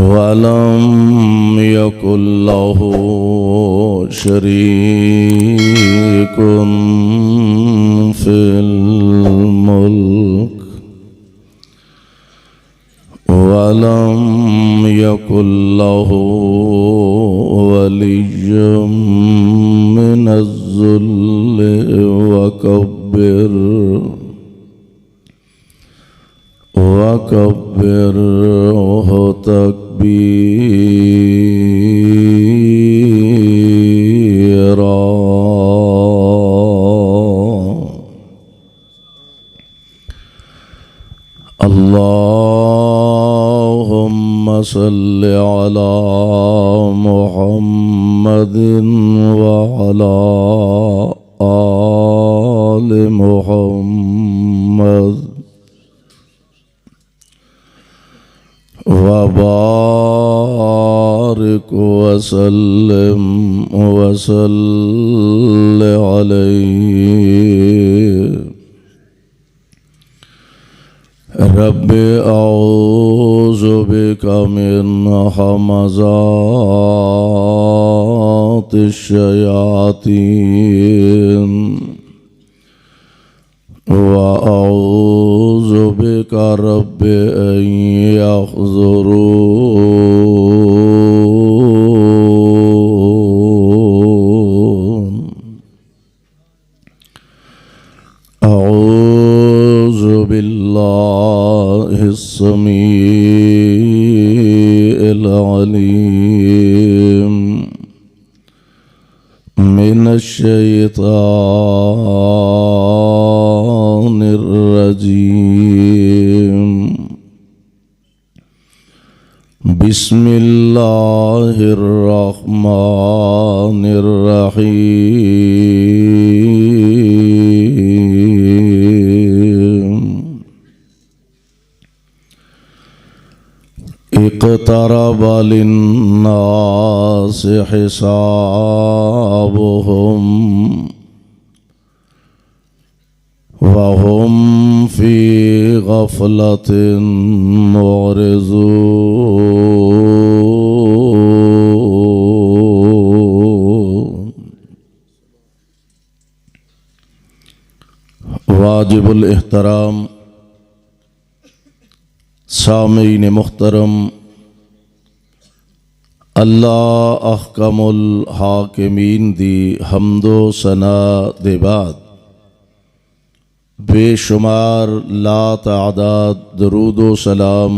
ولم يكن له شريك في الملك ولم يكن له ولي من الذل وكبره تكبيرا. اللهم صل على محمد وعلى آل محمد وبارك وسلم وصل عليه. رب اعوذ بك من همزات الشياطين وأعوذ بك رب أن يحضرون. أعوذ بالله السميع العليم من الشيطان الرجيم. بسم الله الرحمن الرحيم. اقترب للناس حسابهم وهم في غفلة معرضون. واجب الاحترام سامعین محترم، اللہ احکم الحاکمین دی حمد و ثنا دے بعد بے شمار لا تعداد درود و سلام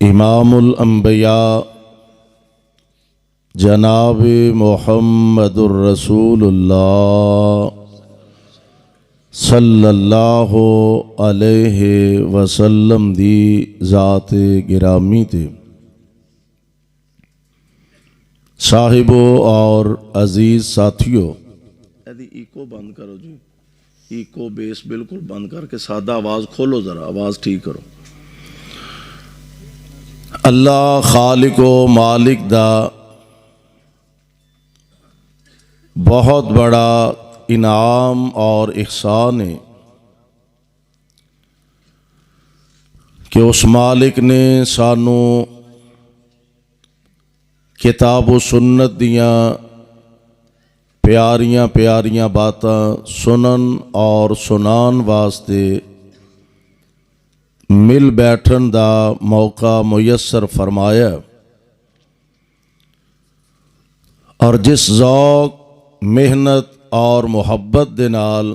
امام الانبیاء جناب محمد الرسول اللہ صلی اللہ علیہ وسلم دی ذات گرامی تے صاحبو اور عزیز ساتھیو، ایکو بند کرو جی، ایکو بیس بالکل بند کر کے سادہ آواز کھولو، ذرا آواز ٹھیک کرو. اللہ خالق و مالک دا بہت بڑا انعام اور احسان ہے کہ اس مالک نے سانو کتاب و سنت دیاں پیاریاں پیاریاں باتاں سنن اور سنان واسطے مل بیٹھن دا موقع میسر فرمایا، اور جس ذوق محنت اور محبت دے نال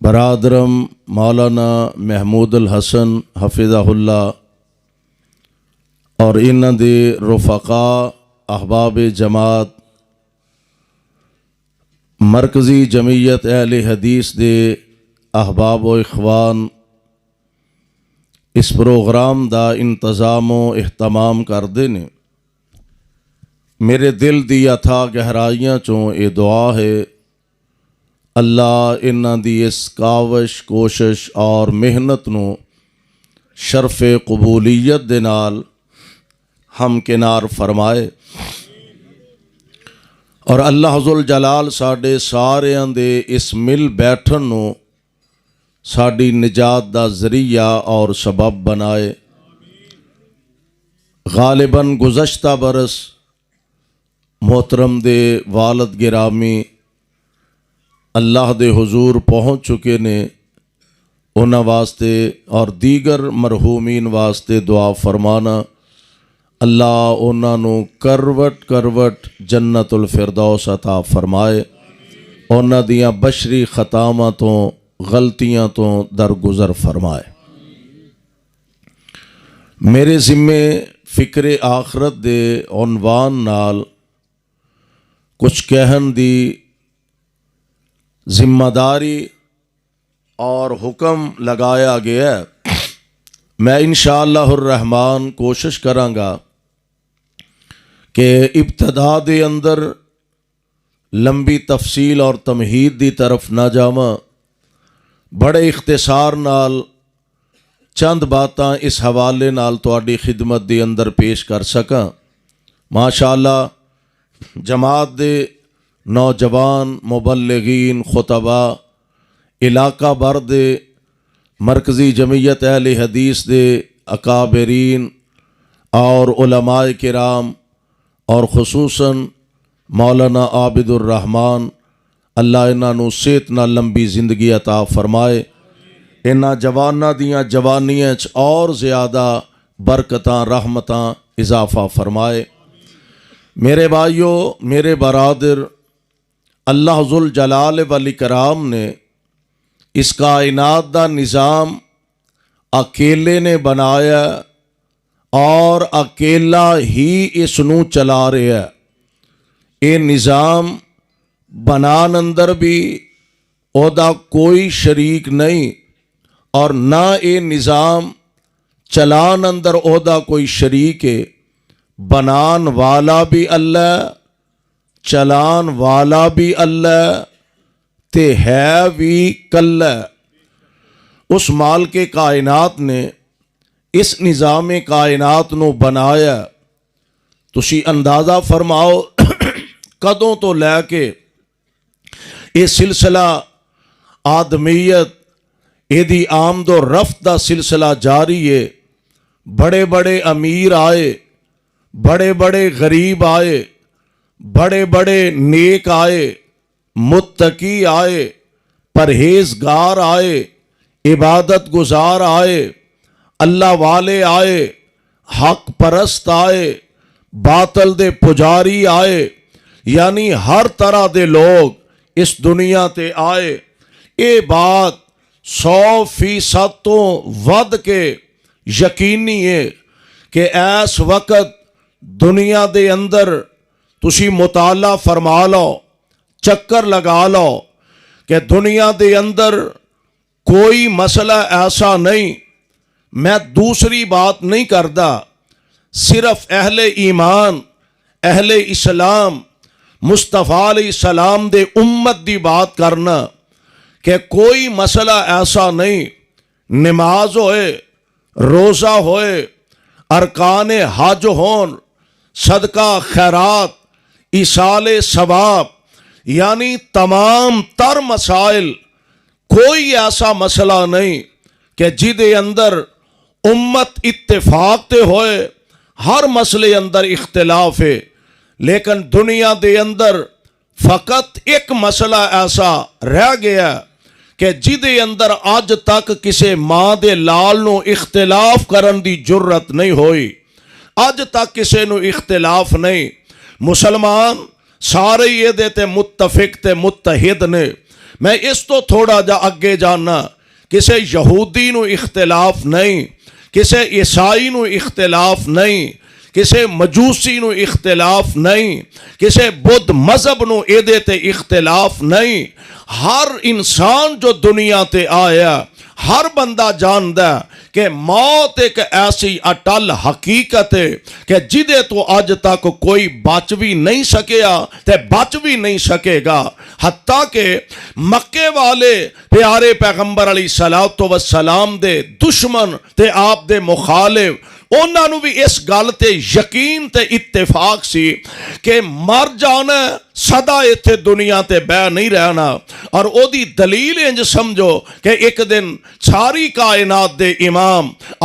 برادرم مولانا محمود الحسن حفظہ اللہ اور انہاں دے رفقاء احباب جماعت مرکزی جمعیت اہل حدیث دے احباب و اخوان اس پروگرام دا انتظام و اہتمام کردے نے، میرے دل دی اتھا گہرائیاں چوں اے دعا ہے اللہ انہاں دی اس کاوش کوشش اور محنت نو شرف قبولیت دے نال ہم کنار فرمائے، اور اللہ ذل جلال ساڈے ساریاں دے اس مل بیٹھن نو ساڈی نجات دا ذریعہ اور سبب بنائے۔ غالباً گزشتہ برس محترم دے والد گرامی اللہ دے حضور پہنچ چکے نے، انہاں واسطے اور دیگر مرحومین واسطے دعا فرمانا اللہ انہاں نو کروٹ کروٹ جنت الفردوس عطا فرمائے، انہاں دیاں بشری خطاواں تو غلطیاں تو درگزر فرمائے۔ میرے ذمے فکر آخرت دے عنوان نال کچھ کہن دی ذمہ داری اور حکم لگایا گیا ہے۔ میں انشاءاللہ الرحمن کوشش کراں گا کہ ابتدا دے اندر لمبی تفصیل اور تمہید دی طرف نہ جاواں، بڑے اختصار نال چند باتاں اس حوالے نال تہاڈی خدمت دے اندر پیش کر سکاں۔ ماشاءاللہ جماعت دے نوجوان مبلغین خطبہ علاقہ بھر دے مرکزی جمعیت اہل حدیث دے اکابرین اور علماء کرام اور خصوصاً مولانا عابد الرحمن اللہ انہاں نو صحت نال لمبی زندگی عطا فرمائے، انہاں جواناں دیاں جوانیاں چ اور زیادہ برکتاں رحمتاں اضافہ فرمائے۔ میرے بھائیو، میرے برادر، اللہ ذل جلال والاکرام نے اس کائنات دا نظام اکیلے نے بنایا اور اکیلا ہی اس نو چلا رہا ہے۔ یہ نظام بنان اندر بھی او دا کوئی شریک نہیں اور نہ یہ نظام چلان اندر او دا کوئی شریک ہے۔ بنان والا بھی اللہ، چلان والا بھی اللہ، تے ہے بھی کلہ۔ اس مالک کائنات نے اس نظام کائنات نو بنایا، تسی اندازہ فرماؤ کدوں تو لے کے یہ سلسلہ آدمیت ایدی آمد و رفت دا سلسلہ جاری ہے۔ بڑے بڑے امیر آئے، بڑے بڑے غریب آئے، بڑے بڑے نیک آئے، متقی آئے، پرہیزگار آئے، عبادت گزار آئے، اللہ والے آئے، حق پرست آئے، باطل دے پجاری آئے، یعنی ہر طرح دے لوگ اس دنیا تے آئے۔ یہ بات 100% تو ود کے یقینی ہے کہ اس وقت دنیا دے اندر تسی مطالعہ فرما لو، چکر لگا لو کہ دنیا دے اندر کوئی مسئلہ ایسا نہیں، میں دوسری بات نہیں کردا، صرف اہل ایمان، اہل اسلام، مصطفیٰ علیہ السلام دے امت دی بات کرنا کہ کوئی مسئلہ ایسا نہیں، نماز ہوئے، روزہ ہوئے، ارکان حج ہون، صدقہ خیرات، ایصال ثواب، یعنی تمام تر مسائل، کوئی ایسا مسئلہ نہیں کہ جدے اندر امت اتفاق تے ہوئے، ہر مسئلے اندر اختلاف ہے، لیکن دنیا دے اندر فقط ایک مسئلہ ایسا رہ گیا کہ جدے اندر آج تک کسے ماں دے لال نو اختلاف کرن دی جرت نہیں ہوئی، آج تک کسے نو اختلاف نہیں۔ مسلمان سارے یہ دیتے متفق تے متحد نے۔ میں اس تو تھوڑا جا اگے جانا، کسے یہودی نو اختلاف نہیں، کسے عیسائی نو اختلاف نہیں، کسے مجوسی نو اختلاف نہیں، کسے بدھ مذہب نو ایدے تے اختلاف نہیں۔ ہر انسان جو دنیا تے آیا، ہر بندہ جاندہ کہ موت ایک ایسی اٹل حقیقت ہے کہ جدے تو آج تک کوئی بچ بھی نہیں سکیا تے بچ بھی نہیں سکے گا، حتیٰ کہ مکے والے پیارے پیغمبر علیہ السلام دے دشمن تے آپ دے مخالف انہاں نو بھی اس گل تے یقین تے اتفاق سی کہ مر جانا سدا ایتھے دنیا تے بہ نہیں رہنا، اور او دی دلیل انج سمجھو کہ ایک دن ساری کائنات دے امام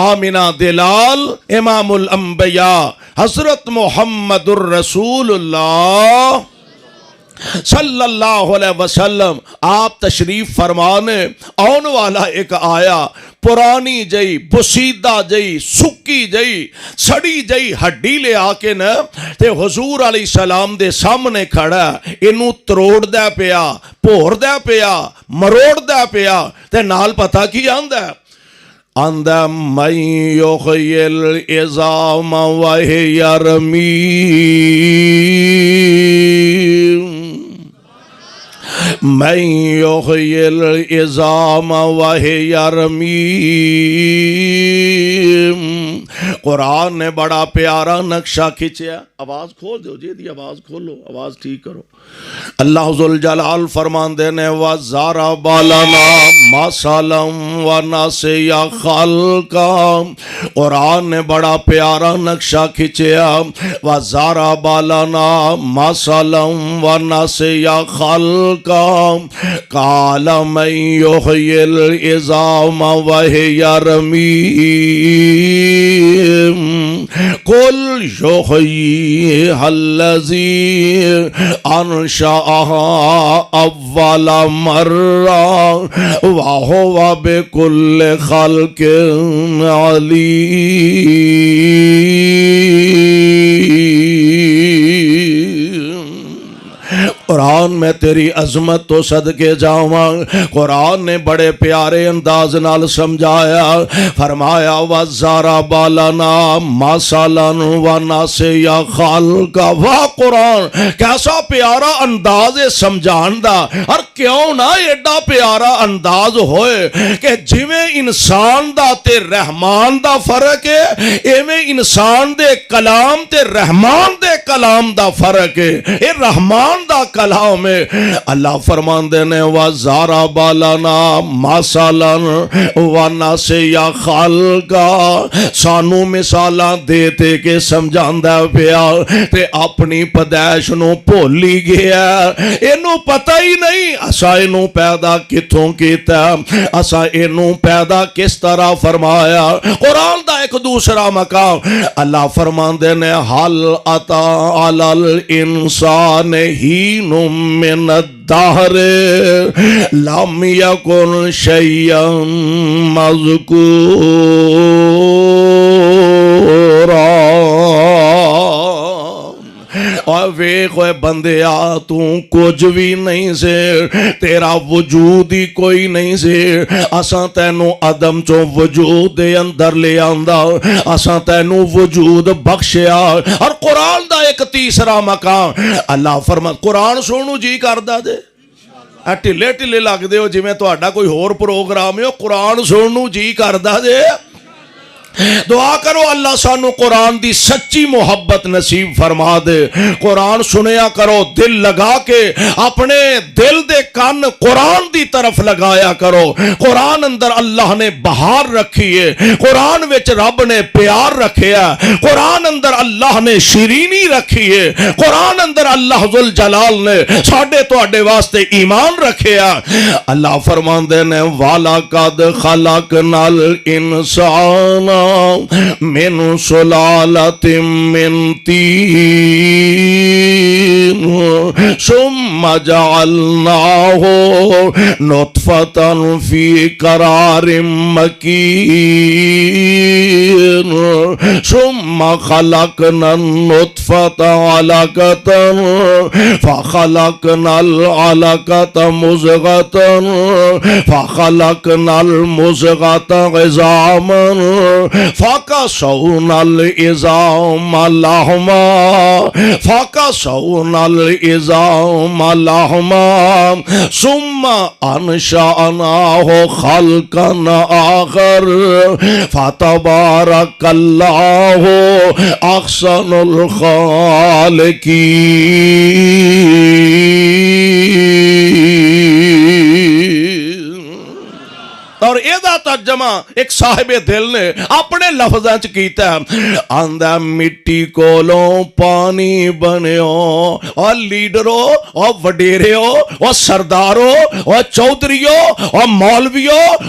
آمنہ دلال امام الانبیاء حضرت محمد الرسول اللہ صلی اللہ علیہ وسلم آپ تشریف فرمانے آن والا ایک آیا پرانی جئی بسیدہ جئی سکی جئی سڑی جئی ہڈی لے آ کے نا تے حضور علیہ السلام دے سامنے کھڑا انہوں تروڑ دے پیا پور دے پیا مروڑ دے پیا تے نال پتہ کی آندہ آندہ من یحیی العظام وہی رمیم من یحیی العظام وہی رمیم۔ قرآن نے بڑا پیارا نقشہ کھچیا، آواز کھول دو جی دی آواز کھولو، آواز ٹھیک کرو۔ اللہ ذوالجلال فرماندے نے وَضَرَبَ لَنَا مَثَلًا وَنَسِیَ خَلْقَهُ، قرآن نے بڑا پیارا نقشہ کھچیا، وَضَرَبَ لَنَا مَثَلًا وَنَسِیَ خَلْقَهُ قَالَ مَن یحیی العظام وہی رمیم قُلْ یحییہا الذی انشأها اول مرہ وہو بکل خلق علیم۔ قرآن میں تیری عظمت تو صدقے جاؤں، قرآن نے بڑے پیارے انداز نال سمجھایا، فرمایا وَضَرَبَ لَنَا مَثَلًا وَنَسِیَ خَلْقَهُ۔ واہ قرآن کیسا پیارا انداز سمجھان دا، اور کیوں نہ ایڈا پیارا انداز ہوئے کہ جویں انسان دا تے رحمان دا فرق ہے ایویں انسان دے کلام تے رحمان دے کلام دا فرق ہے۔ اے رحمان دا کلام میں اللہ فرماندے نے وَضَرَبَ لَنَا مَثَلًا وَنَسِیَ خَلْقَهُ، سانو مثالاں دے تے کے سمجھاندا پیا تے اپنی پیدائش نو بھولی گیا، اینو پتہ ہی نہیں اسا اینو پیدا کتھوں کیتا، اسا اینو پیدا کس طرح فرمایا۔ قرآن دا ایک دوسرا مقام اللہ فرماندے نے حل اتا علی الانسان حین من الدہر لم یکن شیئا مذکورا۔ اور ویخ اے بندیا تو کچھ بھی نہیں سے، تیرا وجود ہی کوئی نہیں سے، اساں تینو عدم چو وجود دے اندر لے آندا، اساں تینو وجود بخشیا۔ اور قرآن دا ایک تیسرا مقام اللہ فرماتا، قرآن سنو جی کردہ دے ٹلے ٹلے لگ دے ہو جی میں تو اڈا کوئی ہور پروگرام ہے، قرآن سنو جی کردہ دے۔ دعا کرو اللہ سانو قرآن دی سچی محبت نصیب فرما دے، قرآن سنیا کرو دل لگا کے، اپنے دل دے کان قرآن دی طرف لگایا کرو۔ قرآن اندر اللہ نے بہار رکھی ہے، قرآن وچ رب نے پیار رکھیا، قرآن اندر اللہ نے شیرینی رکھی ہے، قرآن اندر اللہ ذوالجلال نے ساڈے تواڈے واسطے ایمان رکھیا۔ اللہ فرماندے نے وَلَقَدْ خَلَقْنَا الْإِنسَانَ من سلالت من طین ثم جعلناه نطفة فی قرار مکین ثم خلقنا النطفة علقة فخلقنا العلقة مضغة فخلقنا المضغة عظاما فَكَسَوْنَا الْعِظَامَ لَحْمًا فَكَسَوْنَا الْعِظَامَ لَحْمًا ثُمَّ أَنشَأْنَاهُ خَلْقًا آخَرَ فَتَبَارَكَ اللَّهُ أَحْسَنُ الْخَالِقِينَ۔ اور ਇਹਦਾ ਤਰਜਮਾ ਇੱਕ ਸਾਹਿਬ ਦਿਲ ਨੇ ਆਪਣੇ ਲਫ਼ਜ਼ਾਂ ਚ ਕੀਤਾ, ਆਂਦਾ ਮਿੱਟੀ ਕੋਲੋਂ ਪਾਣੀ ਬਣਿਓ। ਔਰ ਲੀਡਰੋ, ਔਰ ਵਡੇਰਿਓ, ਔਰ ਸਰਦਾਰੋ, ਔਰ ਚੌਧਰੀਓ, ਔਰ ਮੌਲਵੀਓ,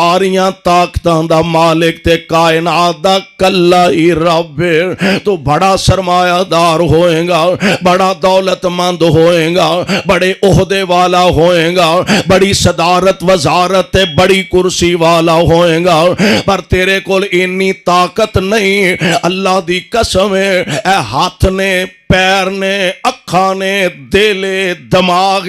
ساریاں طاقتاں دا مالک تے کائنات دا کلا ہی رب ہے۔ تو بڑا سرمایہ دار ہوئے گا، بڑا دولت مند ہوئے گا، بڑے عہدے والا ہوئے گا، بڑی صدارت وزارت تے بڑی کرسی والا ہوئے گا، پر تیرے کول انی طاقت نہیں۔ اللہ دی قسم ہے، اے ہاتھ نے، پیر نے، اکھاں نے، دلے، دماغ،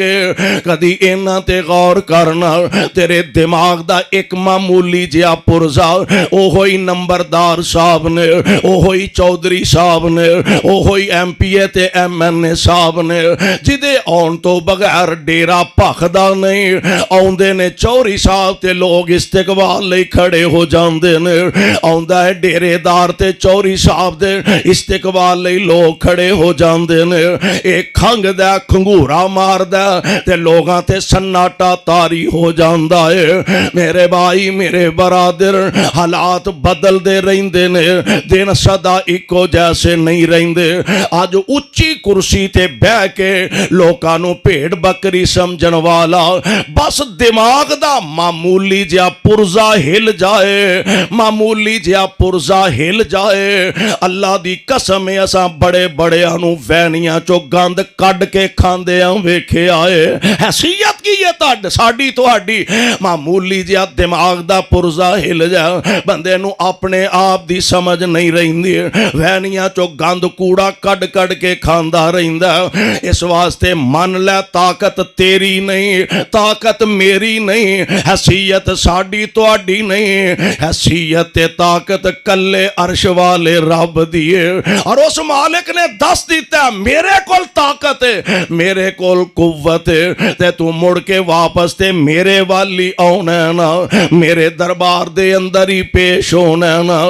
کدی اینا تے غور کرنا۔ تیرے دماغ دا ایک معمولی جیا پرزا او ہوئی نمبردار صاحب نے، او ہوئی چودھری صاحب نے، او ہوئی ایم پی اے تے ایم این اے صاحب نے، جدے آن تو بغیر ڈیرا پخدا نہیں، آندے نے چوری صاحب تے لوگ استقبال لئی کھڑے ہو جاندے نے، آندہ ہے ڈیرے دار تے چوری صاحب دے استقبال لئی لوگ کھڑے ہو جاندے نے، ایک کھنگ دا کھنگورا مار دا تے لوگاں تے سناٹا تاری ہو جاندہ ہے۔ میرے بھائی میرے برادر، حالات بدل دے رہندے نے، دن صدا ایکو جیسے نہیں رہندے۔ آج اچھی کرسی تے بہ کے لوکاں نو پیڑ بکری سمجھن والا، بس دماغ دا معمولی جیا پرزا ہل جائے، معمولی جیا پرزا ہل جائے، اللہ دی قسم اساں بڑے بڑے انو وینیاں چو گند کڈ کے کھاندے ہاں ویکھے آئے۔ حیثیت کی یہ ساڈی تہاڈی معمولی جیا دماغ دا پرزا ہل جائے، بندے نو اپنے آپ دی سمجھ نہیں رہندی، وینیاں چو گند کوڑا کڈ کڈ کے کھاندا رہندا۔ اس واسطے من لے طاقت تیری نہیں، طاقت میری نہیں، حیثیت ساڈی تہاڈی نہیں، حیثیت طاقت کلے عرش والے رب دیے۔ اور اس مالک نے دس دیتا ہے میرے کول طاقت ہے، میرے کول قوت ہے، تے تو مڑ کے واپس تے میرے والی آنا نا، میرے دربار دے اندر ہی پیش ہونا نا،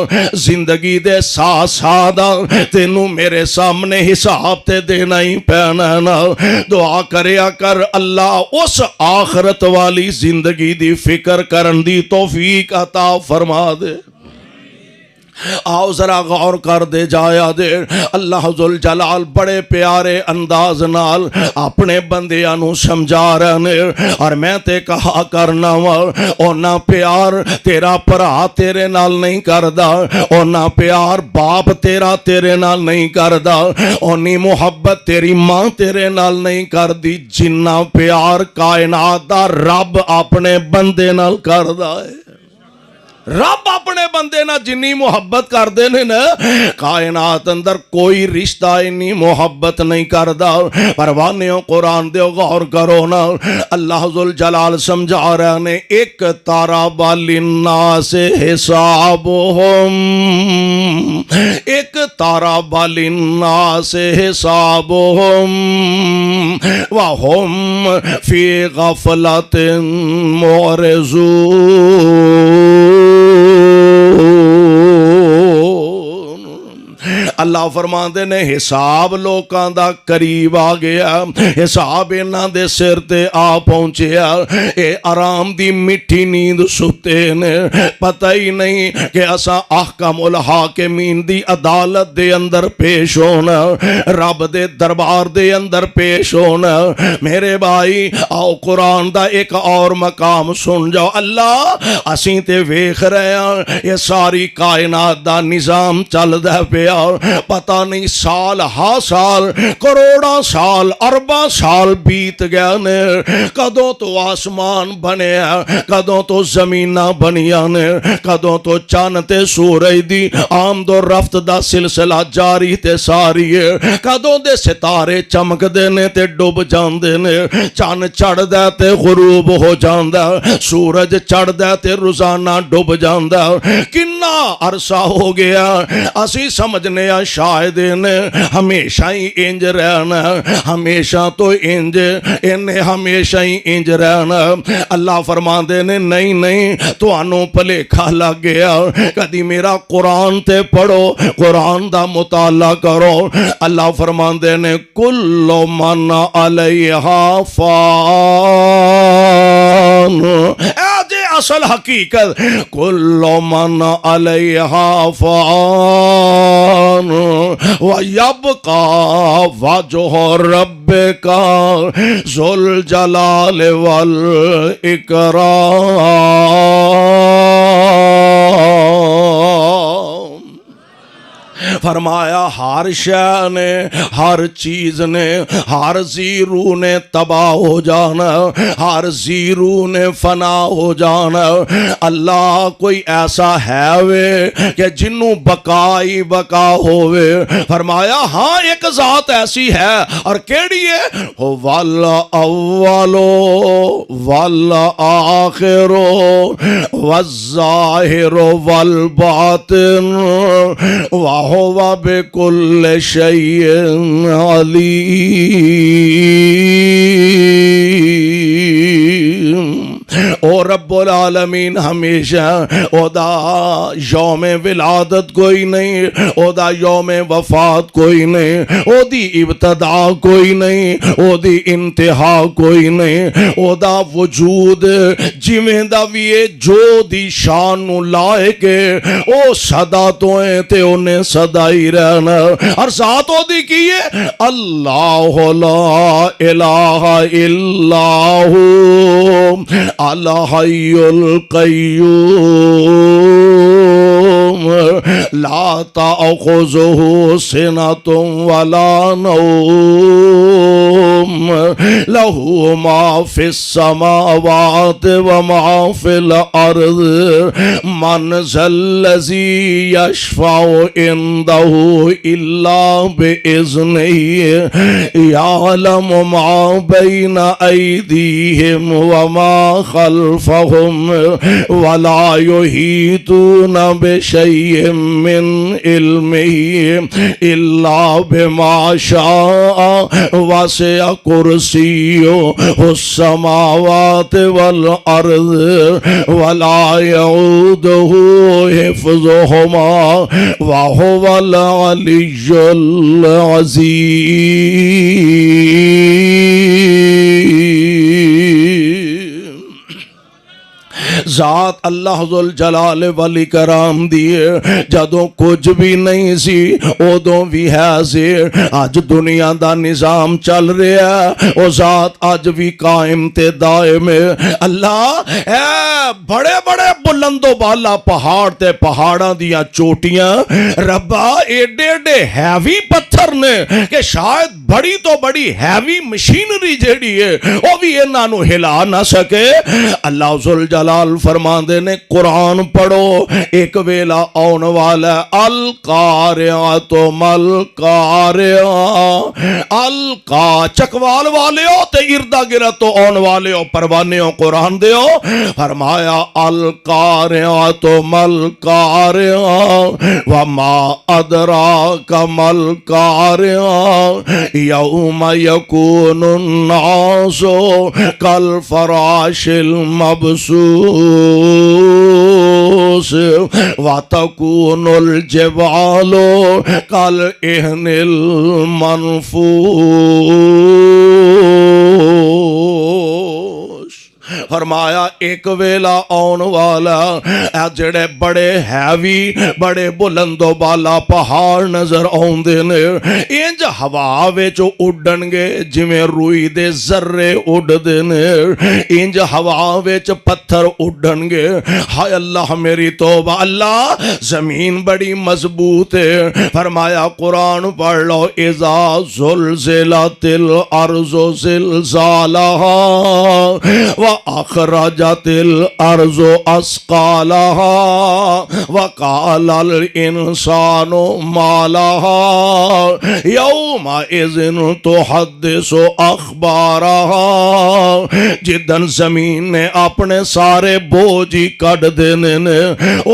زندگی دے ساتھ ساتھ تینوں میرے سامنے حساب تے دینا ہی پینا نا۔ دعا کریا کر اللہ اس آخرت والی زندگی دی فکر کرن دی توفیق عطا فرما دے۔ آؤ ذرا غور کر دے جایا دے، اللہ ذوالجلال بڑے پیارے انداز نال اپنے بندیاں نو سمجھا رہے، اور میں تے کہا کرنا وا، اونا پیار تیرا پرا تیرے نال نہیں کردا، اونا پیار باپ تیرا تیرے نال نہیں کردا، اونی محبت تیری ماں تیرے نال نہیں کردی جنہ پیار کائنات دا رب اپنے بندے نال کردا ہے۔ رب اپنے بندے نہ جنی محبت کر دینے نا، کائنات اندر کوئی رشتہ انی محبت نہیں کردا۔ پروانیوں قرآن دیو غور کرو نا، اللہ ذوالجلال سمجھا رہے نے، ایک تارا بالناس حسابہم، ایک تارا بالناس حسابہم وہم فی غفلت معرضون۔ اللہ فرماندے نے حساب لوکاں دا قریب آ گیا، حساب انہاں دے سر تے آ پہنچیا، اے آرام دی مٹھی نیند ستے نے، پتہ ہی نہیں کہ اسا احکم الحاکمین دی عدالت دے اندر پیش ہونا، رب دے دربار دے اندر پیش ہونا۔ میرے بھائی آؤ قرآن دا ایک اور مقام سن جاؤ، اللہ اسیں تے ویکھ رہے ہیں یہ ساری کائنات دا نظام چل دا پیا، پتہ نہیں سال ہا سال کروڑاں سال ارباں سال بیت گیا نے، کدوں تو آسمان بنے ہیں، کدوں تو زمینہ بنیاں نے، کدوں تو چاند تے سورج دی آمد و رفت دا سلسلہ جاری تے ساری ہے، کدوں دے ستارے چمک دے نے تے ڈوب جاندے نے، چاند چڑھ دے تے غروب ہو جاندہ، سورج چڑھ دے تے روزانہ ڈوب جاندہ، کنا عرصہ ہو گیا اسی سمجھنے شاید نے ہمیشہ ہی انج رہنا، ہمیشہ تو انج انہیں ہمیشہ ہی انج رہنا۔ اللہ فرماندے نے نہیں نہیں تو انو پلیکھا لگ گیا، کدی میرا قرآن تے پڑھو، قرآن دا مطالعہ کرو۔ اللہ فرماندے نے کل من علیہا فان، اے اصل حقیقت، کل من علیہا فان وَيَبْقَى وَجْهُ رَبِّكَ ذُو الْجَلَالِ وَالْإِكْرَامِ۔ فرمایا ہر شے نے، ہر چیز نے، ہر زیرو نے تباہ ہو جانا، ہر زیرو نے فنا ہو جانا۔ اللہ کوئی ایسا ہے وے کہ جنوں بقائی بقا ہووے؟ فرمایا ہاں ایک ذات ایسی ہے، اور کیڑی ہے؟ وَالْأَوَّلُ وَالْآخِرُ وَالظَّاهِرُ وَالْبَاطِنُ وَهُوَ بِكُلِّ شَيْءٍ عَلِيمٌ۔ او رب العالمین ہمیشہ او دا یوم ولادت کوئی نہیں، او دا یوم وفات کوئی نہیں، او دی ابتدا کوئی نہیں، او دی انتہا کوئی نہیں، او دا وجود جویں دا وی ہے جو دی شان نو لائے کے او صدا تو ہے تے انہیں صدا ہی رہنا۔ اور ذات او دی کی ہے اللہ لا الہ الا ہو الحی القیوم لا تأخذہ سنۃ ولا نوم لہ ما فی السماوات وما فی الارض من ذا الذی یشفع عندہ الا بإذنہ یعلم ما بین ایدیہم وما خلفهم ولا يحيطون بشيء من علمه إلا بما شاء وسع كرسيه السماوات والأرض ولا يؤوده حفظهما وهو العلي العظيم۔ ذات اللہ ذوالجلال والاکرام دیئے جدوں کچھ بھی نہیں سی ادوں بھی ہے سی۔ آج دنیا دا نظام چل رہا ہے، او ذات آج بھی قائم تے دائم ہے۔ اللہ اے بڑے بڑے بلند و بالا پہاڑ تے پہاڑاں دیاں چوٹیاں ربا ایڈے ایڈے ہیوی پتھر نے کہ شاید بڑی تو بڑی ہیوی مشینری جیڑی ہے وہ بھی انہاں نو ہلا نہ سکے۔ اللہ ذوالجلال فرماندے نے قرآن پڑھو ایک ویلا آن والا القارعۃ ملقارعہ، القا چکوال والے ہو تے اردا گرد تو آن والے ہو پروانے ہو قرآن دے ہو۔ فرمایا القارعۃ ملقارعہ وما ادراک ملقارعہ یوم یکون الناس کالفراش المبثوث وتکون الجبال کالعہن المنفوش۔ فرمایا ایک ویلا آن والا جڑے بڑے ہیوی بڑے بلند و بالا پہاڑ نظر آندے نے انج ہوا وچ اڈن گے جویں روئی دے ذرے اڈدے نے، انج ہوا وچ پتھر اڈن گے۔ ہائے اللہ میری توبہ، اللہ زمین بڑی مضبوط ہے۔ فرمایا قرآن پڑھ لو اذا زلزلت الارض زلزالہا وَأَخْرَجَتِ الْأَرْضُ أَثْقَالَهَا وَقَالَ الْإِنسَانُ مَا لَهَا يَوْمَئِذٍ تُحَدِّثُ أَخْبَارَهَا۔ جدن زمین نے اپنے سارے بوجھ ہی کٹ دینے نے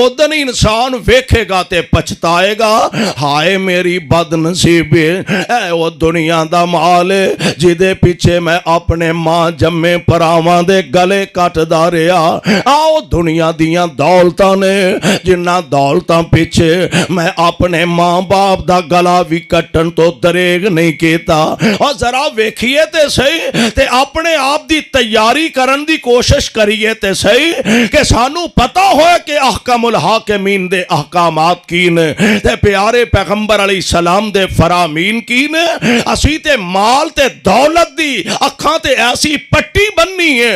ادن انسان ویکھے گا تے پچھتائے گا، ہائے میری بد نصیبی، اے وہ دنیا دا مال جدے پیچھے میں اپنے ماں جمے پراواں دے گلے کٹ داریا۔ آؤ دنیا دیاں دولتاں نے جنہ دولتاں پیچھے میں اپنے ماں باپ دا گلا بھی کٹن تو دریگ نہیں کیتا۔ اور ذرا ویکھیے تے صحیح تے اپنے آپ دی تیاری کرن دی کوشش کریے تے صحیح کہ سانو پتہ ہوئے کہ احکام الحاکمین دے احکامات کی نے تے پیارے پیغمبر علیہ السلام دے فرامین کی نے۔ اسی تے مال تے دولت دی اکھاں تے ایسی پٹی بننی ہے،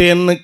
3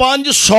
500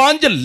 5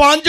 5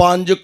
5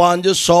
500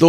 2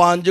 5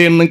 3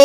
2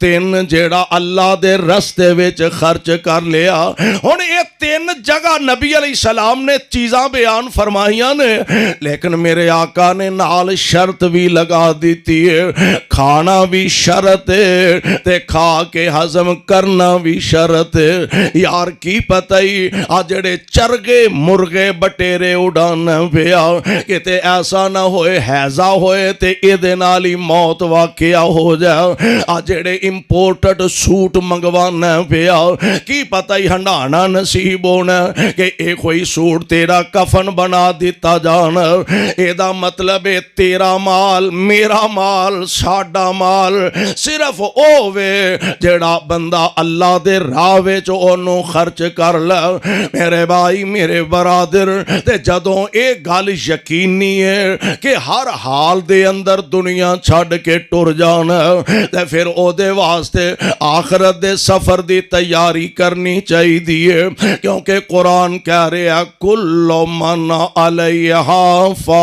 3 جیڑا اللہ دے رستے وچ خرچ کر لیا. ہن یہ 3 جگہ نبی علیہ السلام نے چیزاں بیان فرمائیاں نے, لیکن میرے آقا نے نال شرط بھی لگا دیتی ہے. کھانا بھی شرط ہے تے کھا کے ہضم کرنا بھی شرط ہے. یار کی پتہ ہی آ جڑے چرگے مرغے بٹیرے اڑانا پیا کتے ایسا نہ ہوئے حیضہ ہوئے تے اے نال ہی موت واقعہ ہو جائے. آ جڑے امپورٹڈ سوٹ منگوانا پیا کی پتہ ہی ہنڈانا نصیب ہونا کہ اے کوئی سوٹ تیرا کفن بنا دیتا جانا. اے دا مطلب ہے تیرا مال میرا مال ساڈا مال صرف او وے جڑا بندہ اللہ دے راہ وچ اونوں خرچ کر لے. میرے بھائی میرے برادر تے جدوں اے گل یقینی ہے کہ ہر حال دے اندر دنیا چھڈ کے ٹر جانا تے پھر او دے واسطے آخرت دے سفر دی تیاری کرنی چاہیے, کیونکہ قرآن کہہ رہا کل من علیہا فان,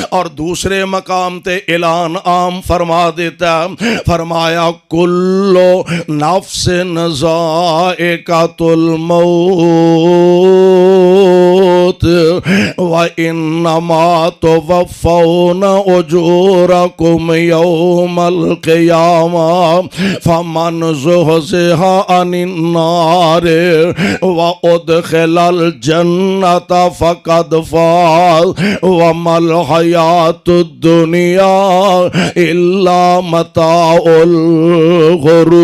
اور دوسرے مقام تے اعلان عام فرما دیتا, فرمایا کل نفس ذائقۃ الموت وانما توفون اجورکم یوم القیامہ فمن زحزح عن النار وادخل الجنۃ فقد فاز وما الحیاۃ الدنیا الا متاع الغرور.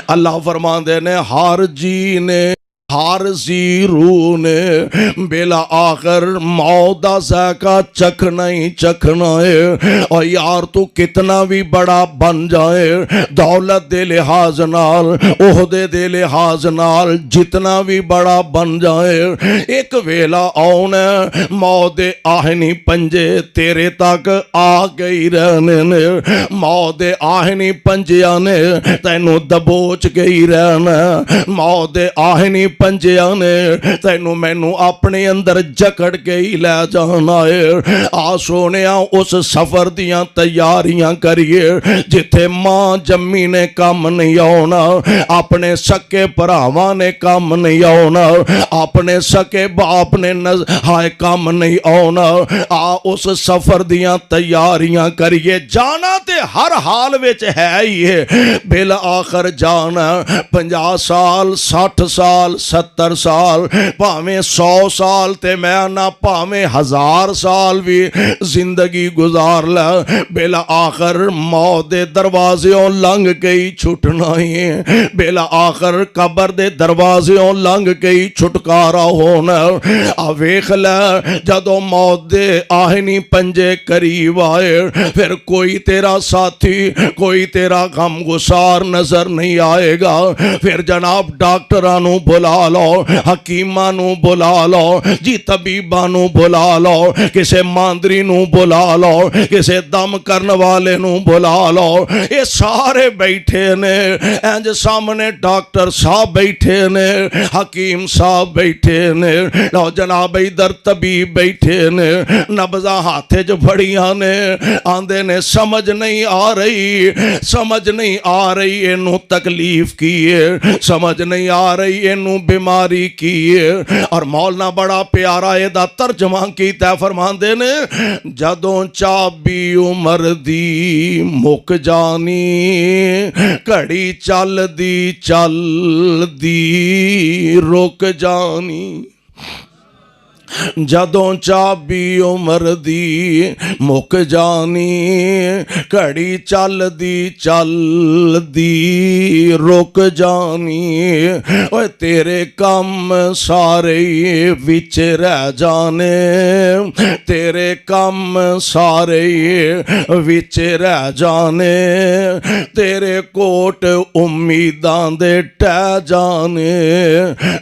اللہ فرماندے نے ہر جی نے ہر زیرو نے بلا آخر موت دا ذائقہ چکھنا ہی چکھنا ہے. اور یار تو کتنا بھی بڑا بن جائے دولت دے لحاظ نال عہدے دے لحاظ نال جتنا بھی بڑا بن جائے ایک ویلا آنا موت دے آہنی پنجے تیرے تک آ گئی رہنے نے. موت دے آہنی پنجیاں نے تینوں دبوچ گئی رہنا. موت دے آہنی پنجیاں نے تینوں مینوں اپنے اندر جکڑ کے ہی لے جانا ہے. آ سونیا اس سفر دیاں تیاریاں کریے جتھے ماں جمی نے کام نہیں آنا, اپنے سکے پراواں نے کام نہیں آنا, اپنے سکے باپ نے ہائے کام نہیں آنا. آ اس سفر دیاں تیاریاں کریے. جانا تے ہر حال وچ ہے ہی ہے, بالآخر جانا 50 سال 60 سال 70 سال پاویں 100 سال تے میں نہ پاویں 1000 سال بھی زندگی گزار لے, بلا آخر موت دے دروازیوں لنگ کے ہی چھٹنا ہی, بلا آخر قبر دے دروازیوں لنگ کے ہی چھٹکارا ہونا. ویکھ لے جدوں موت دے آہنی پنجے قریب آئے پھر کوئی تیرا ساتھی کوئی تیرا غم گسار نظر نہیں آئے گا. پھر جناب ڈاکٹرانوں بلا لو, حکیماں نو بلا لو, جی طبیباں نو بلا لو, کسے ماندری نو بلا لو, کسے دم کرن والے نو بلا لو. یہ سارے بیٹھے نے انج سامنے ڈاکٹر صاحب بیٹھے نے, حکیم صاحب بیٹھے نے, لو جناب ادھر طبیب بیٹھے نے, نبضاں ہاتھے جو بڑیاں نے, آندے نے سمجھ نہیں آ رہی سمجھ نہیں آ رہی اینو تکلیف کی ہے, سمجھ نہیں آ رہی اینو بیماری کی ہے. اور مولانا بڑا پیارا اے دا ترجمہ کیتا فرماندے نے جدوں چابی عمر دی مک جانی گھڑی چل دی رک جانی. جدوں چابی عمر دی مک جانی گھڑی چل دی رک جانی. اوے تیرے کم سارے وچ رہ جانے, تیرے کم سارے وچ رہ جانے, تیرے کوٹ امیداں دے ٹہ جانے.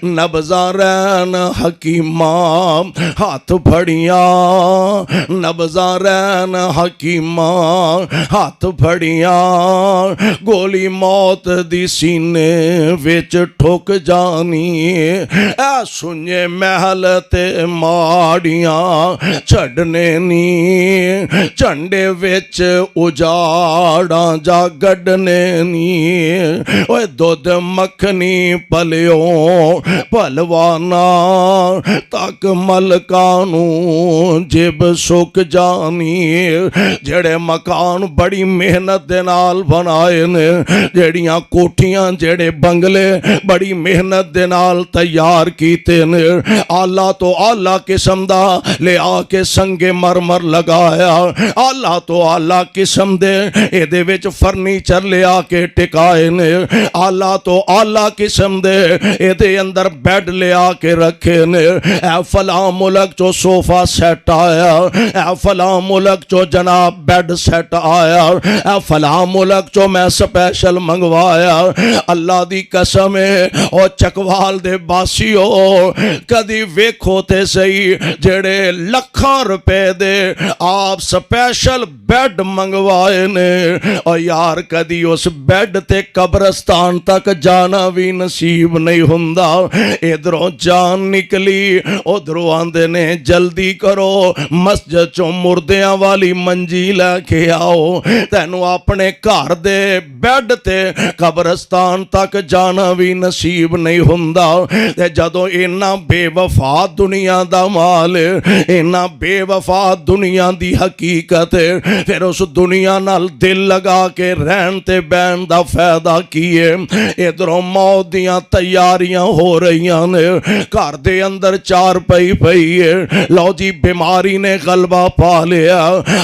نبضاں رہن حکیماں ہاتھ پھڑیاں نبضاں رہن حکیماں ہاتھ پھڑیاں گولی موت دی سینے وچ ٹھک جانی اے سنجے محل تے ماڑیاں چھڑنے نی چنڈے وچ اجاڑاں جا گڈنے نی اوے دودھ مکھنی پلیوں پلوانا تک ملکانو جب سک جانی جڑے مکان بڑی محنت دے نال بنائے نے جڑیاں کوٹھیاں جڑے بنگلے بڑی محنت دے نال تیار کیتے نے آلہ تو آلہ قسم دا لے آ کے سنگ مرمر لگایا آلہ تو آلہ قسم دے اے دے وچ فرنیچر لے آ کے ٹکائے نے آلہ تو آلہ قسم دے اے دے اندر بیڈ لے آ کے رکھے نے اے فلاں ملک چو صوفہ سیٹ آیا اے فلاں ملک چو جناب بیڈ سیٹ آیا اے فلاں ملک چو میں سپیشل منگوایا اللہ دی قسم ہے او چکوال دے باسیو کدی ویکھو تے سہی جڑے لکھاں روپے دے آپ سپیشل بیڈ منگوائے نے اور یار کدی اس بیڈ تے قبرستان تک جانا بھی نصیب نہیں ہوندا ادھروں جان نکلی ادھروں آندے نے جلدی کرو مسجد چوں مردیاں والی منجی لے کے آؤ تینوں اپنے گھر دے بیڈ تے قبرستان تک جانا بھی نصیب نہیں ہوندا تے جدوں اینا بے وفا دنیا دا مال اینا بے وفا دنیا دی حقیقت پھر اس دنیا نال دل لگا کے رہن تے بین دا فائدہ کیے ادھروں موت دیاں تیاریاں ہو رہیاں نے گھر دے اندر چار پئی پئی لو جی بیماری نے غلبہ پا لیا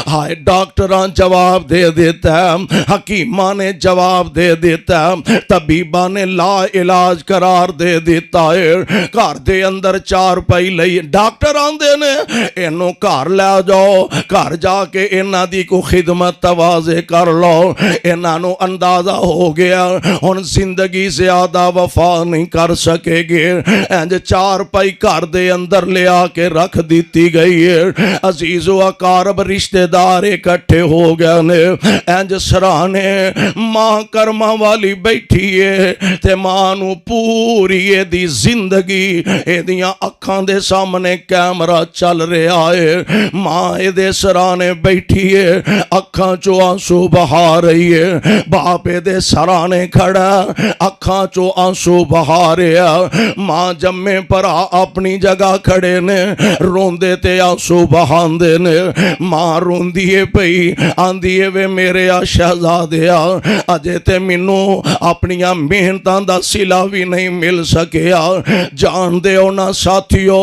ہائے ڈاکٹراں جواب دے دیتا ہے حکیماں نے جواب دے دیتا ہے طبیباں نے لا علاج قرار دے دیتا ہے گھر دے اندر چار پئی لئی ڈاکٹر آندے نے اینو گھر لے جاؤ گھر جا کے انہاں دی کو خدمت توازے کر لو انہاں نو اندازہ ہو گیا ہن زندگی زیادہ وفا نہیں کر سکے گے انج چار پائی گھر دے اندر لے آ کے رکھ دیتی گئی ہے عزیز و اقارب رشتہ دار اکٹھے ہو گئے نے انج سرانے ماں کرما والی بیٹھی ہے تے ماں نو پوری دی زندگی اے دیاں اکھاں دے سامنے کیمرہ چل رہا ہے ماں اے دے سرانے بیٹھی ہے اکھاں چو آنسو بہا رہی ہے باپ اے دے سرانے کھڑا اکھاں چو آنسو بہا رہا ماں جمے پرا اپنی جگہ کھڑے نے روندے تے آنسو بہاندے نے ماں روندیے پئی آندیے وے میرے شہزادیا اجے تے مینوں اپنیاں محنتاں دا صلہ بھی نہیں مل سکیا جان دے ہونا ساتھیو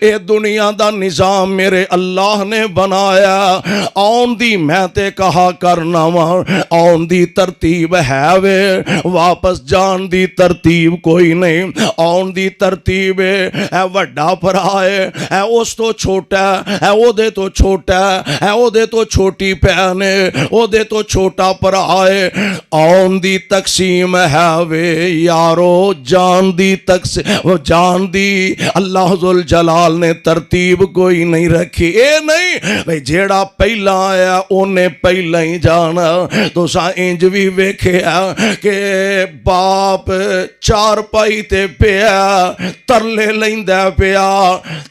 اے دنیا دا نظام میرے اللہ نے بنایا آن دی میں تے کہا کرنا آن دی ترتیب ہے وے واپس جان دی ترتیب کوئی نہیں آن دی ترتیب ہے وڈا پرائے ہے اس تو چھوٹا ہے او دے تو چھوٹا ہے او دے تو چھوٹی پہن او دے تو چھوٹا پرائے آن دی تقسیم ہے وے یارو جان دی تقسیم جان دی اللہ ذوالجلال نے ترتیب کوئی نہیں رکھی اے نہیں بھئی جیڑا پہلا آیا اونے پہلا ہی جانا تو سا انج بھی ویکھیا کہ باپ چار پائی تے پیا ترلے لیندہ پیا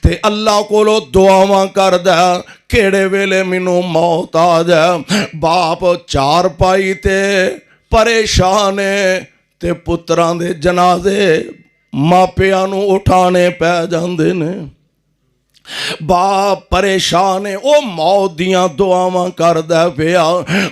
تے اللہ کولو دعاواں کردہ کیڑے ویلے مینوں موت آ جائے باپ چار پائی تے پریشان تے پتران دے جنازے ماپیاں نو اٹھانے پہ جاندے نے باپ پریشان ہے او موت دیاں دعاواں کردہ پیا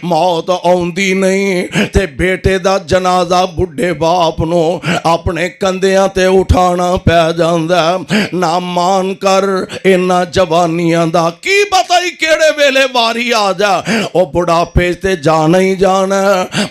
موت آوندی نہیں تے بیٹے دا جنازہ بڈھے باپ نو اپنے کندیاں تے اٹھانا پہ جاندہ نہ مان کر انہاں جوانیاں دا کی بتائی کیڑے ویلے واری آ جا او بڑا پیچ تے جانا ہی جانا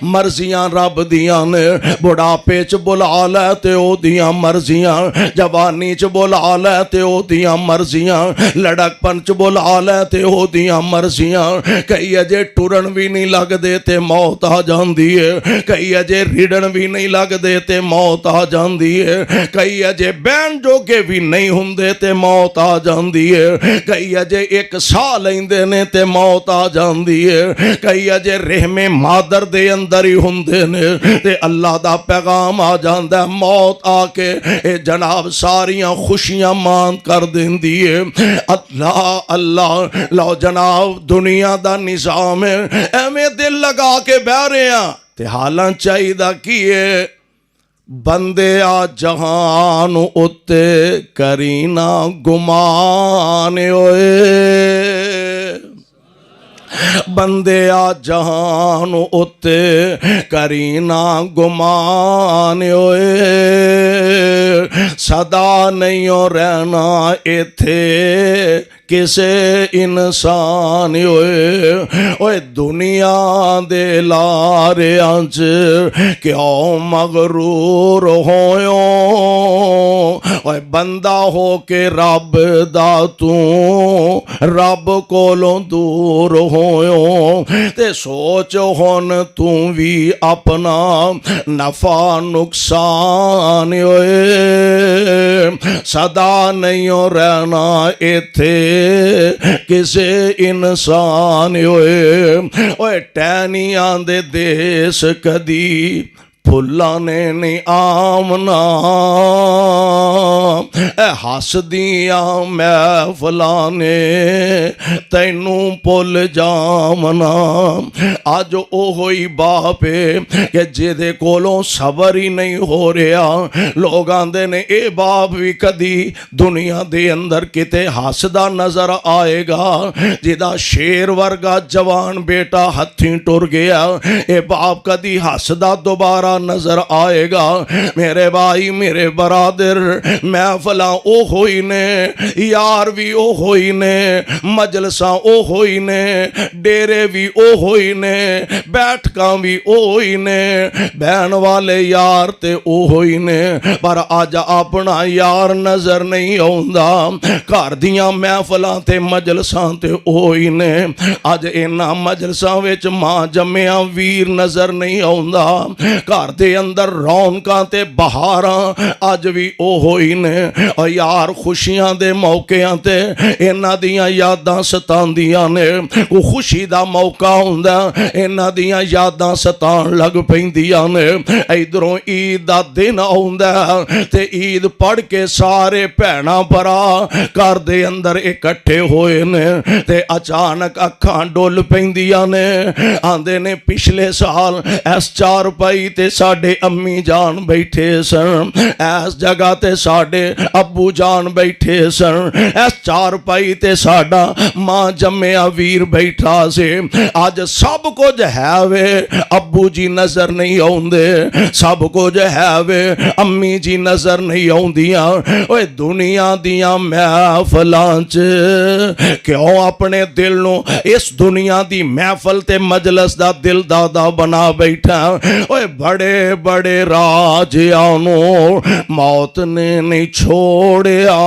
مرضیاں رب دیاں نے بڑا پیچ بلا لے تے او دیاں مرضیاں جوانی چ بلا لے تے او دیاں مرضیاں ਜਾਂਦੀਆਂ, ਲੜਕਪਨ ਚ ਬੁਲਾ ਲੈ ਤੇ ਉਹਦੀਆਂ ਮਰਜ਼ੀਆਂ। ਕਈ ਅਜੇ ਟੁਰਨ ਵੀ ਨਹੀਂ ਲੱਗਦੇ ਤੇ ਮੌਤ ਆ ਜਾਂਦੀ ਹੈ, ਕਈ ਅਜੇ ਰਿੜਨ ਵੀ ਨਹੀਂ ਲੱਗਦੇ ਤੇ ਮੌਤ ਆ ਜਾਂਦੀ ਹੈ, ਕਈ ਅਜੇ ਬਹਿਣ ਜੋਗੇ ਵੀ ਨਹੀਂ ਹੁੰਦੇ ਤੇ ਮੌਤ ਆ ਜਾਂਦੀ ਹੈ, ਕਈ ਅਜੇ ਇੱਕ ਸਾਹ ਲੈਂਦੇ ਨੇ ਤੇ ਮੌਤ ਆ ਜਾਂਦੀ ਹੈ, ਕਈ ਅਜੇ ਰਹਿਮੇ ਮਾਦਰ ਦੇ ਅੰਦਰ ਹੀ ਹੁੰਦੇ ਨੇ ਤੇ ਅੱਲਾ ਦਾ ਪੈਗਾਮ ਆ ਜਾਂਦਾ। ਮੌਤ ਆ ਕੇ ਇਹ ਜਨਾਬ ਸਾਰੀਆਂ ਖੁਸ਼ੀਆਂ ਮਾਨ ਕਰ ਦਿੰਦੀ ਹੈ। ਅੱਲਾ ਅੱਲਾ ਲਓ ਜਨਾਬ, ਦੁਨੀਆ ਦਾ ਨਿਜ਼ਾਮ ਹੈ, ਐਵੇਂ ਦਿਲ ਲਗਾ ਕੇ ਬਹਿ ਰਹੇ ਆ ਤੇ ਹਾਲਾਂ ਚਾਹੀਦਾ ਕੀ ਹੈ? ਬੰਦਿਆ ਜਹਾਨ ਉੱਤੇ ਕਰੀ ਨਾ ਗੁਮਾਨ ਓਏ, ਬੰਦਿਆ ਜਹਾਨ ਉੱਤੇ ਕਰੀ ਨਾ ਗੁਮਾਨ ਓਏ, ਸਦਾ ਨਹੀਂ ਰਹਿਣਾ ਇੱਥੇ ਕਿਸੇ ਇਨਸਾਨ ਓਏ। ਓਏ ਦੁਨੀਆ ਦੇ ਲਾਰਿਆਂ 'ਚ ਕਿਉਂ ਮਗਰੂਰ ਹੋਇਓ, ਓਏ ਬੰਦਾ ਹੋ ਕੇ ਰੱਬ ਦਾ ਤੂੰ ਰੱਬ ਕੋਲੋਂ ਦੂਰ ਹੋਇਓ। ਤੇ ਸੋਚ ਹੁਣ ਤੂੰ ਵੀ ਆਪਣਾ ਨਫਾ ਨੁਕਸਾਨ ਓਏ, ਸਦਾ ਨਹੀਂ ਰਹਿਣਾ ਇੱਥੇ ਕਿਸੇ ਇਨਸਾਨ ਓਏ। ਓਏ ਟਹਿਨੀਆਂ ਦੇ ਦੇਸ ਕਦੀ ਫੁੱਲਾਂ ਨੇ ਨਹੀਂ ਆਮਨਾ, ਹੱਸਦੀਆਂ ਮਹਿਫਲਾਂ ਨੇ ਤੈਨੂੰ ਭੁੱਲ ਜਾਮਨਾ। ਅੱਜ ਉਹੋ ਹੀ ਬਾਪ ਕਿ ਜਿਹਦੇ ਕੋਲੋਂ ਸਬਰ ਹੀ ਨਹੀਂ ਹੋ ਰਿਹਾ। ਲੋਕ ਆਂਦੇ ਨੇ ਇਹ ਬਾਪ ਵੀ ਕਦੀ ਦੁਨੀਆ ਦੇ ਅੰਦਰ ਕਿਤੇ ਹੱਸਦਾ ਨਜ਼ਰ ਆਏਗਾ। ਜਿਹਦਾ ਸ਼ੇਰ ਵਰਗਾ ਜਵਾਨ ਬੇਟਾ ਹੱਥੀਂ ਟੁਰ ਗਿਆ, ਇਹ ਬਾਪ ਕਦੀ ਹੱਸਦਾ ਦੁਬਾਰਾ ਨਜ਼ਰ ਆਏਗਾ। ਮੇਰੇ ਭਾਈ ਮੇਰੇ ਬਰਾਦਰ, ਮਹਿਫਲਾਂ ਉਹ ਹੋਈ ਨੇ, ਯਾਰ ਵੀ ਉਹ ਹੋਈ ਨੇ, ਮਜਲਸਾਂ ਉਹ ਹੋਈ ਨੇ, ਡੇਰੇ ਵੀ ਉਹ ਹੋਈ ਨੇ, ਬੈਠਕਾਂ ਵੀ ਉਹ ਹੋਈ ਨੇ, ਬਹਿਣ ਵਾਲੇ ਯਾਰ ਤੇ ਉਹ ਹੋਈ ਨੇ। ਪਰ ਅੱਜ ਆਪਣਾ ਯਾਰ ਨਜ਼ਰ ਨਹੀਂ ਆਉਂਦਾ। ਘਰ ਦੀਆਂ ਮਹਿਫਲਾਂ ਤੇ ਮਜਲਸਾਂ ਤੇ ਉਹ ਹੀ ਨੇ। ਅੱਜ ਇਹਨਾਂ ਮਜਲਸਾਂ ਵਿੱਚ ਮਾਂ ਜੰਮਿਆ ਵੀਰ ਨਜ਼ਰ ਨਹੀਂ ਆਉਂਦਾ। ਘਰ ਦੇ ਅੰਦਰ ਰੌਣਕਾਂ ਤੇ ਬਹਾਰਾਂ ਅੱਜ ਵੀ ਉਹ ਹੀ ਨੇ। ਯਾਰ ਖੁਸ਼ੀਆਂ ਦੇ ਮੌਕਿਆਂ ਤੇ ਇਹਨਾਂ ਦੀਆਂ ਯਾਦਾਂ ਸਤਾਉਂਦੀਆਂ ਨੇ। ਉਹ ਖੁਸ਼ੀ ਦਾ ਮੌਕਾ ਹੁੰਦਾ, ਇਹਨਾਂ ਦੀਆਂ ਯਾਦਾਂ ਸਤਾਉਣ ਲੱਗ ਪੈਂਦੀਆਂ ਨੇ। ਇਧਰੋਂ ਈਦ ਦਾ ਦਿਨ ਆਉਂਦਾ ਤੇ ਈਦ ਪੜ੍ਹ ਕੇ ਸਾਰੇ ਭੈਣਾਂ ਭਰਾ ਘਰ ਦੇ ਅੰਦਰ ਇਕੱਠੇ ਹੋਏ ਨੇ ਤੇ ਅਚਾਨਕ ਅੱਖਾਂ ਡੁੱਲ ਪੈਂਦੀਆਂ ਨੇ। ਆਂਦੇ ਨੇ ਪਿਛਲੇ ਸਾਲ ਇਸ ਚਾਰਪਾਈ ਤੇ ਸਾਡੇ ਅੰਮੀ ਜਾਨ ਬੈਠੇ ਸਨ, ਇਸ ਜਗ੍ਹਾ ਤੇ ਸਾਡੇ ਅੱਬੂ ਜਾਨ ਬੈਠੇ ਸਨ, ਇਸ ਚਾਰਪਾਈ ਤੇ ਸਾਡਾ ਮਾਂ ਜੰਮਿਆ ਵੀਰ ਬੈਠਾ ਸੀ। ਅੱਜ ਸਭ ਕੁਝ ਹੈ ਵੇ, ਅੱਬੂ ਜੀ ਨਜ਼ਰ ਨਹੀਂ ਆਉਂਦੇ। ਸਭ ਕੁਝ ਹੈ ਵੇ, ਅੰਮੀ ਜੀ ਨਜ਼ਰ ਨਹੀਂ ਆਉਂਦੀਆਂ। ਓਏ ਦੁਨੀਆ ਦੀਆਂ ਮਹਿਫਲਾਂ 'ਚ ਕਿਉਂ ਆਪਣੇ ਦਿਲ ਨੂੰ ਇਸ ਦੁਨੀਆ ਦੀ ਮਹਿਫਲ ਤੇ ਮਜਲਸ ਦਾ ਦਿਲ ਦਾਦਾ ਬਣਾ ਬੈਠਾ। ਓਏ ਬੜੇ ਬੜੇ ਰਾਜਿਆਂ ਨੂੰ ਮੌਤ ਨੇ ਨਹੀਂ ਛੋੜਿਆ,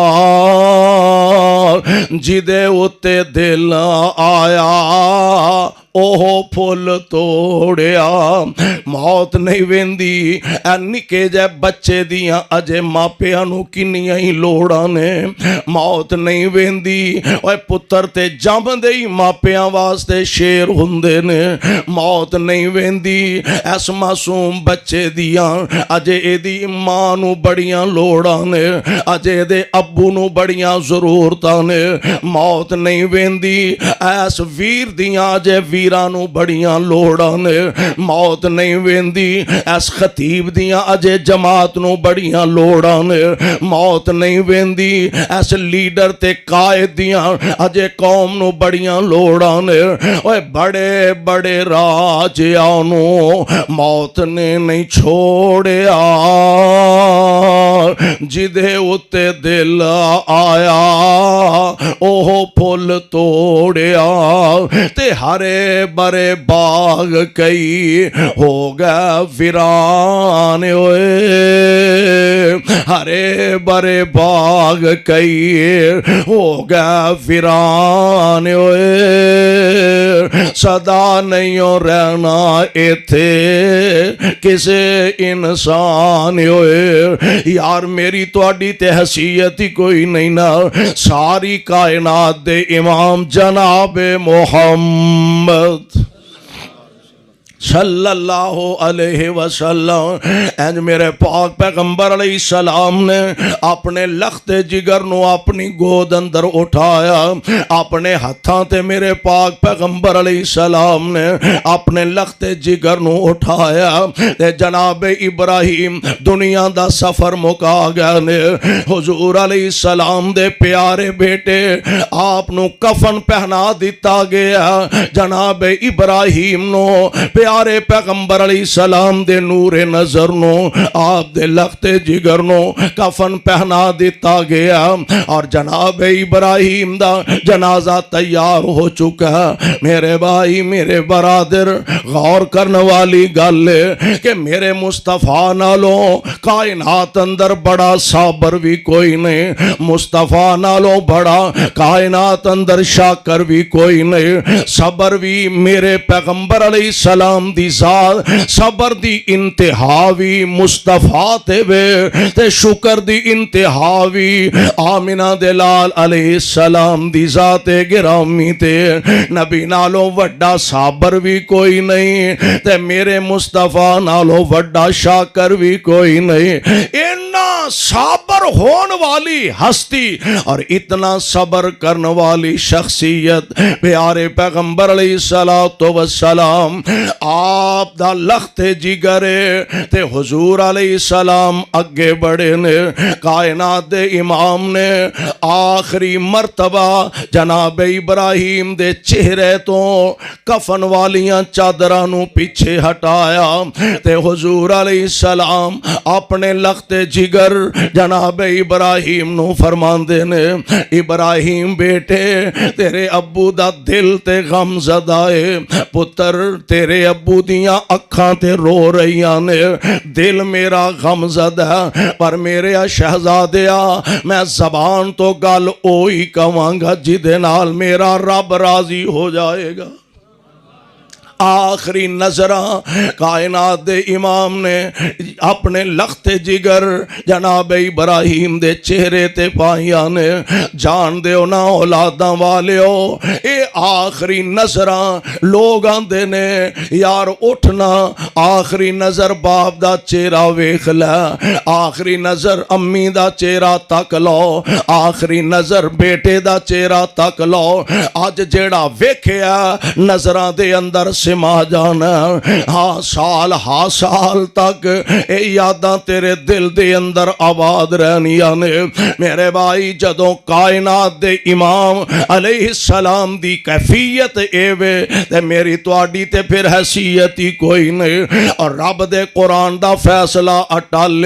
ਜਿਹਦੇ ਉੱਤੇ ਦਿਲ ਆਇਆ ਉਹ ਫੁੱਲ ਤੋੜਿਆ। ਮੌਤ ਨਹੀਂ ਵੇਂਦੀ ਐ ਨਿੱਕੇ ਜਿਹੇ ਬੱਚੇ ਦੀਆਂ ਅਜੇ ਮਾਪਿਆਂ ਨੂੰ ਕਿੰਨੀਆਂ ਹੀ ਲੋੜਾਂ ਨੇ। ਮੌਤ ਨਹੀਂ ਵੇਂਦੀ ਓਏ ਪੁੱਤਰ ਤੇ ਜੰਮਦੇ ਹੀ ਮਾਪਿਆਂ ਵਾਸਤੇ ਸ਼ੇਰ ਹੁੰਦੇ ਨੇ। ਮੌਤ ਨਹੀਂ ਵੇਂਦੀ ਇਸ ਮਾਸੂਮ ਬੱਚੇ ਦੀਆਂ ਅਜੇ ਇਹਦੀ ਮਾਂ ਨੂੰ ਬੜੀਆਂ ਲੋੜਾਂ ਨੇ, ਅਜੇ ਇਹਦੇ ਅੱਬੂ ਨੂੰ ਬੜੀਆਂ ਜ਼ਰੂਰਤਾਂ ਨੇ। ਮੌਤ ਨਹੀਂ ਵੇਂਦੀ ਇਸ ਵੀਰ ਦੀਆਂ ਅਜੇ ਵੀਰਾਂ ਨੂੰ ਬੜੀਆਂ ਲੋੜਾਂ ਨੇ। ਮੌਤ ਨਹੀਂ ਵੇਂਦੀ ਇਸ ਖਤੀਬ ਦੀਆਂ ਅਜੇ ਜਮਾਤ ਨੂੰ ਬੜੀਆਂ ਲੋੜਾਂ ਨੇ। ਮੌਤ ਨਹੀਂ ਵੇਂਦੀ ਇਸ ਲੀਡਰ ਤੇ ਕਾਇਦ ਦੀਆਂ ਅਜੇ ਕੌਮ ਨੂੰ ਬੜੀਆਂ ਲੋੜਾਂ ਨੇ। ਓਏ ਬੜੇ ਬੜੇ ਰਾਜਿਆਂ ਨੂੰ ਮੌਤ ਨੇ ਨਹੀਂ ਛੋੜਿਆ, ਜਿਹਦੇ ਉੱਤੇ ਦਿਲ ਆਇਆ ਉਹ ਫੁੱਲ ਤੋੜਿਆ। ਤੇ ਹਰੇ ਬਰੇ ਬਾਗ ਕਈ ਹੋ ਗਿਆ ਵੀਰਾਨ ਓਏ, ہرے برے باغ کئی ہو گیا ویران ہوئے صدا نہیں ہو رہنا ایتھے کسے انسان ہوئے یار میری تواڈی تے حیثیت ہی کوئی نہیں نا ساری کائنات دے امام جناب محمد صلی اللہ علیہ وسلم اینج میرے پاک پیغمبر علیہ السلام نے اپنے لخت جگر نو اپنی گود اندر اٹھایا اپنے ہتھاں تے میرے پاک پیغمبر علیہ السلام نے اپنے لخت جگر نو اٹھایا تے جناب ابراہیم دنیا دا سفر مکا گیا نے حضور علیہ السلام دے پیارے بیٹے آپ نو کفن پہنا دیتا گیا جناب ابراہیم نو پیارے پیغمبر علیہ السلام دے نور نظر نو آپ دے لخت جگر نو کفن پہنا دیتا گیا اور جناب ابراہیم دا جنازہ تیار ہو چکا میرے بھائی میرے برادر غور کرنے والی گل کہ میرے مصطفیٰ نالوں کائنات اندر بڑا صابر بھی کوئی نہیں مصطفیٰ نالوں بڑا کائنات اندر شاکر بھی کوئی نہیں صبر بھی میرے پیغمبر علیہ السلام دی ذات صبر دی انتہاوی مصطفیٰ تے وے تے شکر دی انتہاوی آمنہ دلال علیہ السلام دی ذات گرامی تے نبی نالوں وڈا صابر بھی کوئی نہیں تے میرے مصطفیٰ نالوں وڈا شاکر بھی کوئی نہیں اتنا صابر ہون والی ہستی اور اتنا صبر کرنے والی شخصیت پیارے پیغمبر علیہ السلام آپ دا لخت جگرے تے حضور علیہ السلام اگے بڑے نے کائنات دے امام نے آخری مرتبہ جناب ابراہیم دے چہرے تو کفن والیاں چادرانوں پیچھے ہٹایا تے حضور علیہ السلام اپنے لخت جگر جناب ابراہیم نو فرماندے نے ابراہیم بیٹے تیرے ابو دا دل تے غم زدائے پتر تیرے ابو دیاں اکھاں تے رو رہیاں نے دل میرا غم زدہ پر میرے شہزادیا میں زبان تو گل اوہی کہواں گا جدے نال میرا رب راضی ہو جائے گا آخری نظرہ کائنات دے امام نے اپنے لخت جگر جناب ابراہیم دے چہرے تے پائیاں نے جان دے نا اولاداں والیو اے آخری نظرہ لوگ آندے نے یار اٹھنا آخری نظر باپ دا چہرہ ویکھ لے آخری نظر امی دا چہرہ تک لو آخری نظر بیٹے دا چہرہ تک لو آج جیڑا ویکھیا نظرہ دے اندر سما جانا ہاں سال تک اے یاداں تیرے دل دے اندر آباد رہنیاں نے میرے بھائی جدوں کائنات دے امام علیہ السلام دی کیفیت اے وے تے میری تواڈی تے پھر حیثیت ہی کوئی نہیں اور رب دے قرآن دا فیصلہ اٹل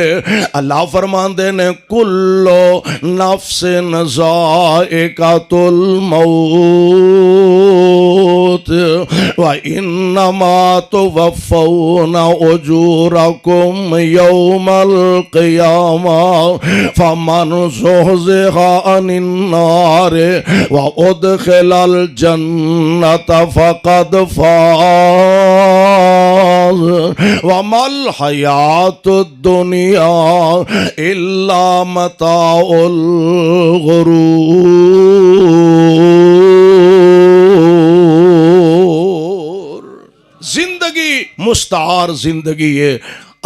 اللہ فرماندے نے کلو نفس ذائقۃ الموت وَإِنَّمَا تُوَفَّوْنَ أُجُورَكُمْ يَوْمَ الْقِيَامَةِ فَمَنْ زُحْزِحَ عَنِ النَّارِ وَأُدْخِلَ الْجَنَّةَ فَقَدْ فَازَ وَمَا الْحَيَاةُ الدُّنْيَا إِلَّا مَتَاعُ الْغُرُورِ زندگی مستعار زندگی ہے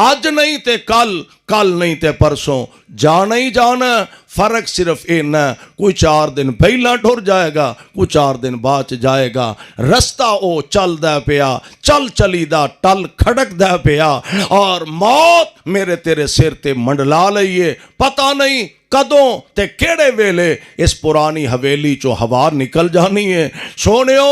آج نہیں تے کل کل نہیں تے پرسوں جانا ہی جانا فرق صرف اینا کوئی 4 دن پہلا ٹھر جائے گا کوئی 4 دن بعد جائے گا رستہ او چل دے پیا چل چلی دا ٹل کھڑک دے پیا اور موت میرے تیرے سر تے منڈلا لئیے پتہ نہیں کدوں تے کیڑے ویلے اس پرانی حویلی چو ہوا نکل جانی ہے سونیو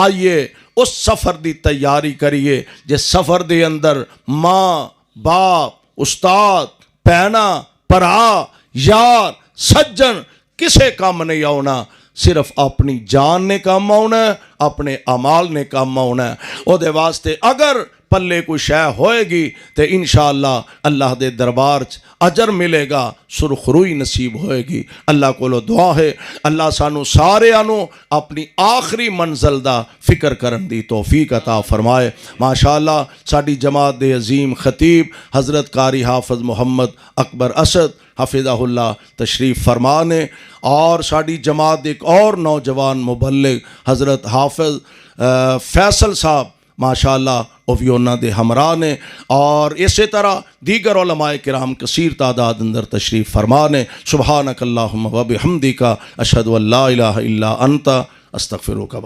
آئیے اس سفر دی تیاری کریے جس سفر دے اندر ماں باپ استاد پینا پرا یار سجن کسے کام نہیں آونا صرف اپنی جان نے کام آونا ہے اپنے عمال نے کام آونا ہے او دے واسطے اگر پلے کوئی شے ہوئے گی تو انشاءاللہ اللہ دے دربار اجر ملے گا، سرخروئی نصیب ہوئے گی۔ اللہ کولو دعا ہے اللہ سانو سارے آنو اپنی آخری منزل دا فکر کرن دی توفیق عطا فرمائے۔ ماشاءاللہ ساڈی جماعت دے عظیم خطیب حضرت قاری حافظ محمد اکبر اسد حفظہ اللہ تشریف فرمانے، اور ساڈی جماعت ایک اور نوجوان مبلغ حضرت حافظ فیصل صاحب ماشاءاللہ وہ بھی انہاں دے ہمراہ نے، اور اسی طرح دیگر علماء کرام کثیر تعداد اندر تشریف فرمانے۔ سبحانک اللہم و بحمدک اشہد ان لا الہ الا انت استغفرک۔